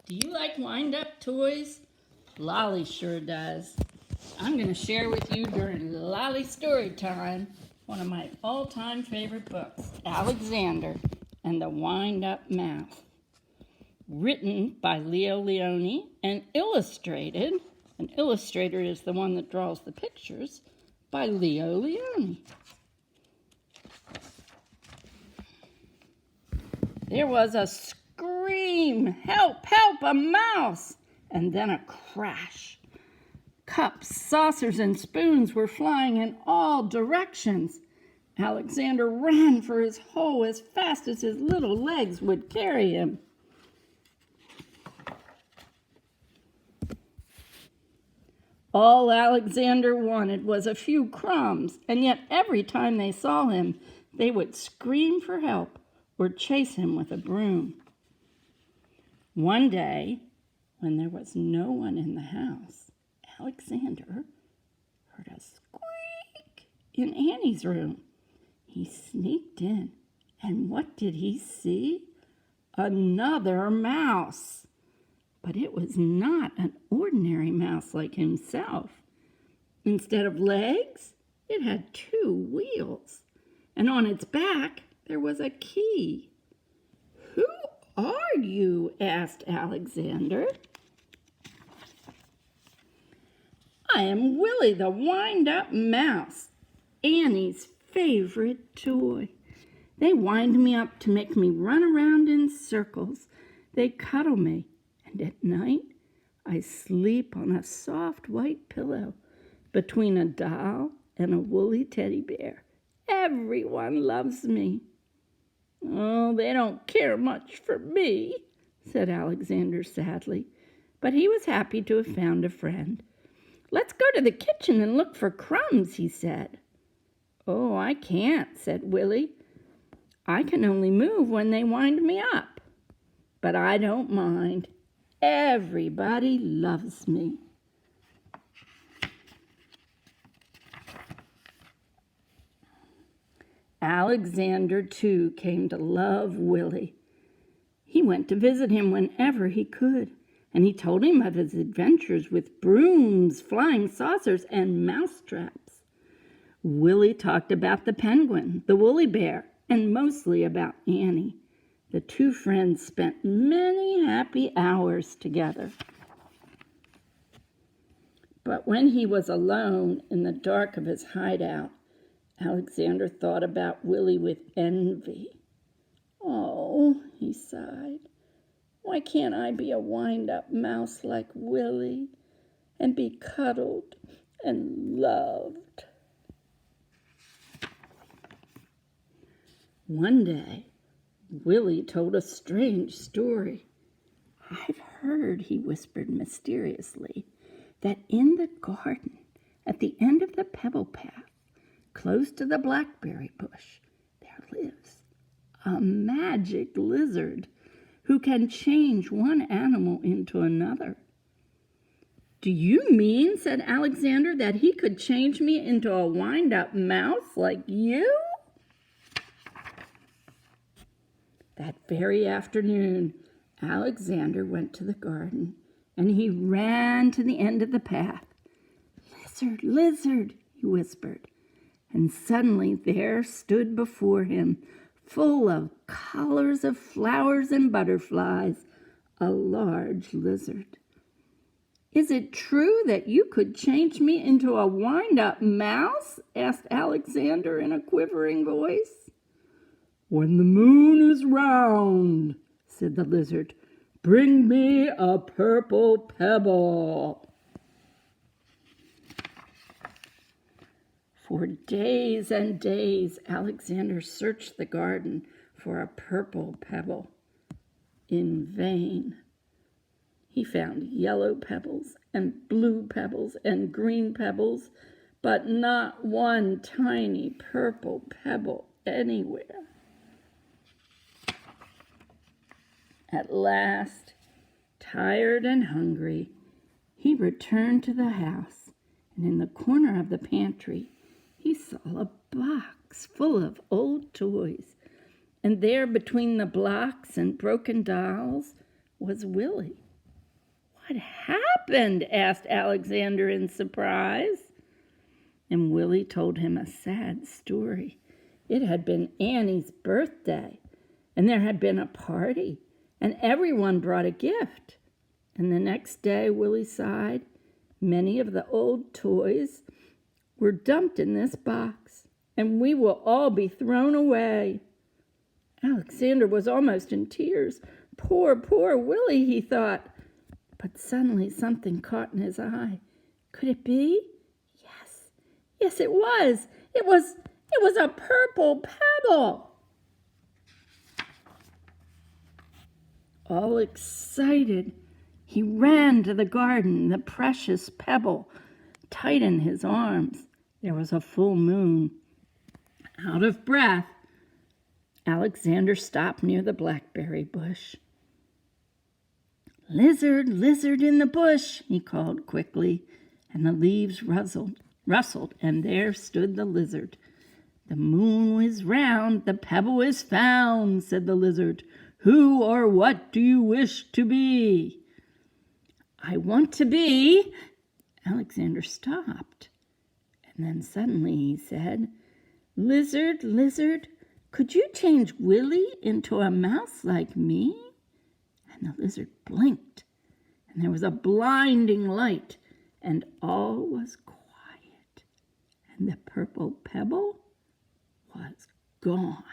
Do you like wind-up toys? Lolly sure does. I'm going to share with you during Lolly Story Time one of my all-time favorite books, Alexander and the Wind-Up Mouse. Written by Leo Lionni and illustrated, an illustrator is the one that draws the pictures, by Leo Lionni. There was a scream, help, help, a mouse, and then a crash. Cups, saucers, and spoons were flying in all directions. Alexander ran for his hole as fast as his little legs would carry him. All Alexander wanted was a few crumbs, and yet every time they saw him, they would scream for help or chase him with a broom. One day, when there was no one in the house, Alexander heard a squeak in Annie's room. He sneaked in, and what did he see? Another mouse. But it was not an ordinary mouse like himself. Instead of legs, it had 2 wheels, and on its back there was a key. "Who are you?" asked Alexander. "I am Willie the Wind-Up Mouse, Annie's favorite toy. They wind me up to make me run around in circles. They cuddle me, and at night I sleep on a soft white pillow between a doll and a woolly teddy bear. Everyone loves me." "Oh, they don't care much for me," said Alexander sadly, but he was happy to have found a friend. "Let's go to the kitchen and look for crumbs," he said. "Oh, I can't," said Willie. "I can only move when they wind me up. But I don't mind. Everybody loves me." Alexander, too, came to love Willie. He went to visit him whenever he could, and he told him of his adventures with brooms, flying saucers, and mousetraps. Willie talked about the penguin, the woolly bear, and mostly about Annie. The 2 friends spent many happy hours together. But when he was alone in the dark of his hideout, Alexander thought about Willie with envy. "Oh," he sighed, "why can't I be a wind-up mouse like Willie and be cuddled and loved?" One day, Willie told a strange story. "I've heard," he whispered mysteriously, "that in the garden at the end of the pebble path, close to the blackberry bush, there lives a magic lizard who can change one animal into another." "Do you mean," said Alexander, "that he could change me into a wind-up mouse like you?" That very afternoon, Alexander went to the garden, and he ran to the end of the path. "Lizard, lizard," he whispered, and suddenly there stood before him, full of colors of flowers and butterflies, a large lizard. "Is it true that you could change me into a wind-up mouse?" asked Alexander in a quivering voice. "When the moon is round," said the lizard, "bring me a purple pebble." For days and days, Alexander searched the garden for a purple pebble. In vain. He found yellow pebbles and blue pebbles and green pebbles, but not one tiny purple pebble anywhere. At last, tired and hungry, he returned to the house, and in the corner of the pantry, he saw a box full of old toys, and there between the blocks and broken dolls was Willie. "What happened?" asked Alexander in surprise. And Willie told him a sad story. It had been Annie's birthday, and there had been a party, and everyone brought a gift. And the next day, Willie sighed, many of the old toys were dumped in this box, and we will all be thrown away. Alexander was almost in tears. Poor, poor Willie, he thought. But suddenly something caught in his eye. Could it be? Yes, it was. It was a purple pebble. All excited, he ran to the garden, the precious pebble tight in his arms. There was a full moon. Out of breath, Alexander stopped near the blackberry bush. "Lizard, lizard in the bush," he called quickly, and the leaves rustled, and there stood the lizard. "The moon is round, the pebble is found," said the lizard. "Who or what do you wish to be?" "I want to be—" Alexander stopped, and then suddenly he said, "Lizard, lizard, could you change Willie into a mouse like me?" And the lizard blinked, and there was a blinding light, and all was quiet, and the purple pebble was gone.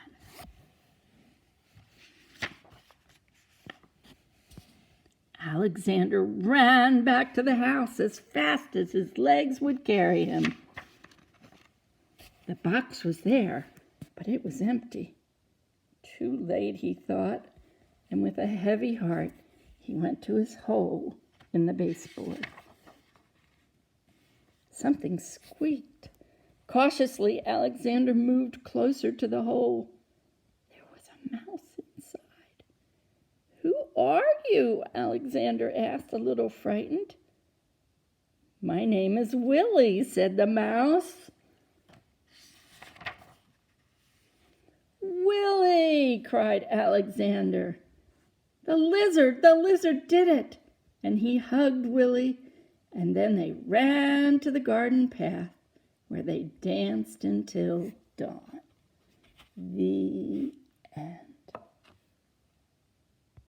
Alexander ran back to the house as fast as his legs would carry him. The box was there, but it was empty. Too late, he thought, and with a heavy heart, he went to his hole in the baseboard. Something squeaked. Cautiously, Alexander moved closer to the hole. There was a mouse inside. "Who are you?" Alexander asked, a little frightened. "My name is Willie," said the mouse. "Willie!" cried Alexander. The lizard did it!" And he hugged Willie, and then they ran to the garden path where they danced until dawn. The end.